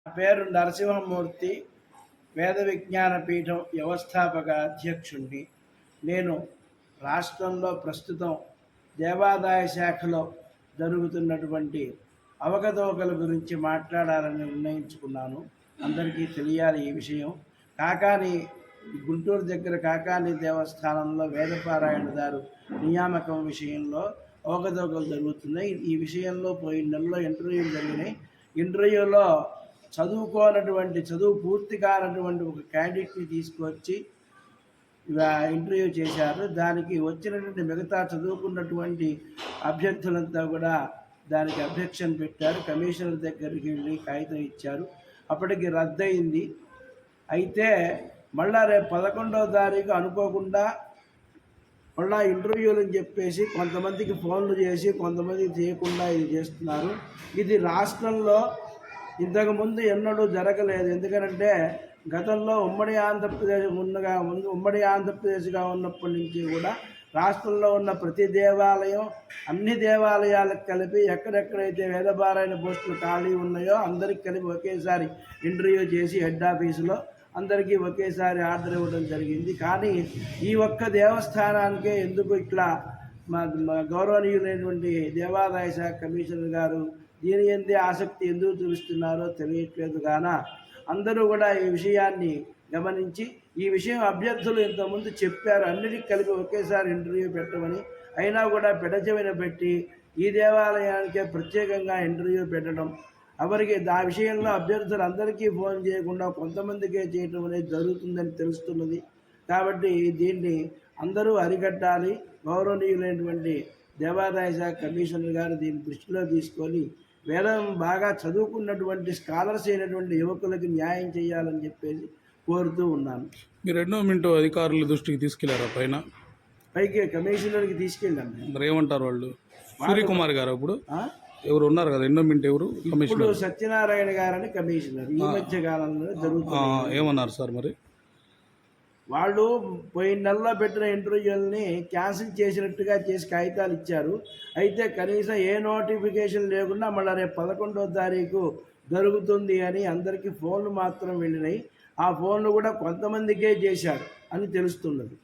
నా పేరు నరసింహమూర్తి, వేద విజ్ఞాన పీఠం వ్యవస్థాపక అధ్యక్షుడిని. నేను రాష్ట్రంలో ప్రస్తుతం దేవాదాయ శాఖలో జరుగుతున్నటువంటి అవకతవకల గురించి మాట్లాడాలని నిర్ణయించుకున్నాను. అందరికీ తెలియాలి ఈ విషయం. కాకాని గుంటూరు దగ్గర కాకాని దేవస్థానంలో వేదపారాయణదారు నియామకం విషయంలో అవకతవకలు జరుగుతున్నాయి. ఈ విషయంలో పోయిన నెలలో ఇంటర్వ్యూలు జరిగినాయి. ఇంటర్వ్యూలో చదువు పూర్తి కానటువంటి ఒక క్యాండిడేట్ని తీసుకువచ్చి ఇంటర్వ్యూ చేశారు. దానికి వచ్చినటువంటి మిగతా చదువుకున్నటువంటి అభ్యర్థులంతా కూడా దానికి అబ్జెక్షన్ పెట్టారు. కమిషనర్ దగ్గరికి వెళ్ళి కాగితం ఇచ్చారు. అప్పటికి రద్దయింది. అయితే మళ్ళా రేపు 11వ తారీఖు అనుకోకుండా మళ్ళా ఇంటర్వ్యూలు అని చెప్పేసి కొంతమందికి ఫోన్లు చేసి కొంతమందికి చేయకుండా ఇది చేస్తున్నారు. ఇది రాష్ట్రంలో ఇంతకుముందు ఎన్నడూ జరగలేదు. ఎందుకంటే గతంలో ఉమ్మడి ఆంధ్రప్రదేశ్గా ఉన్నప్పటి నుంచి కూడా రాష్ట్రంలో ఉన్న ప్రతి దేవాలయం, అన్ని దేవాలయాలకు కలిపి ఎక్కడెక్కడైతే వేదపారాయణ పోస్టులు ఖాళీ ఉన్నాయో అందరికి కలిపి ఒకేసారి ఇంటర్వ్యూ చేసి హెడ్ ఆఫీసులో అందరికీ ఒకేసారి ఆర్డర్ ఇవ్వడం జరిగింది. కానీ ఈ ఒక్క దేవస్థానానికే ఎందుకు ఇట్లా మా గౌరవనీయులైనటువంటి దేవాదాయ శాఖ కమిషనర్ గారు దీని ఎందే ఆసక్తి ఎందుకు చూపిస్తున్నారో తెలియట్లేదు. గాన అందరూ కూడా ఈ విషయాన్ని గమనించి ఈ విషయం అభ్యర్థులు ఇంతకుముందు చెప్పారు, అన్నిటికీ కలిపి ఒకేసారి ఇంటర్వ్యూ పెట్టమని. అయినా కూడా పెడచెవిన పెట్టి ఈ దేవాలయానికే ప్రత్యేకంగా ఇంటర్వ్యూ పెట్టడం, ఎవరికి ఆ విషయంలో అభ్యర్థులు అందరికీ ఫోన్ చేయకుండా కొంతమందికే చేయటం అనేది జరుగుతుందని తెలుస్తున్నది. కాబట్టి దీన్ని అందరూ అరికట్టాలి. గౌరవనీయులైనటువంటి దేవాదాయ శాఖ కమిషనర్ గారు దీన్ని దృష్టిలో తీసుకొని వేదం బాగా చదువుకున్నటువంటి స్కాలర్స్ అయినటువంటి యువకులకి న్యాయం చేయాలని చెప్పేసి కోరుతూ ఉన్నాను. మీరు ఎండోమెంట్ అధికారుల దృష్టికి తీసుకెళ్లారా? పైకి కమిషనర్కి తీసుకెళ్ళాం. మరి ఏమంటారు వాళ్ళు? సూర్యకుమార్ గారు ఇప్పుడు ఎవరు ఉన్నారు కదా ఎండోమెంట్ ఎవరు? ఇప్పుడు సత్యనారాయణ గారని కమిషనర్ ఈ మధ్య కాలంలో జరుగుతుంది. ఏమన్నారు సార్? మరి వాళ్ళు పోయిన నెలలో పెట్టిన ఇంటర్వ్యూలని క్యాన్సిల్ చేసినట్టుగా చేసి కాగితాలు ఇచ్చారు. అయితే కనీసం ఏ నోటిఫికేషన్ లేకుండా మళ్ళీ రేపు 11వ తారీఖు జరుగుతుంది అని అందరికీ ఫోన్లు మాత్రం వెళ్ళినాయి. ఆ ఫోన్లు కూడా కొంతమందికే చేశారు అని తెలుస్తున్నది.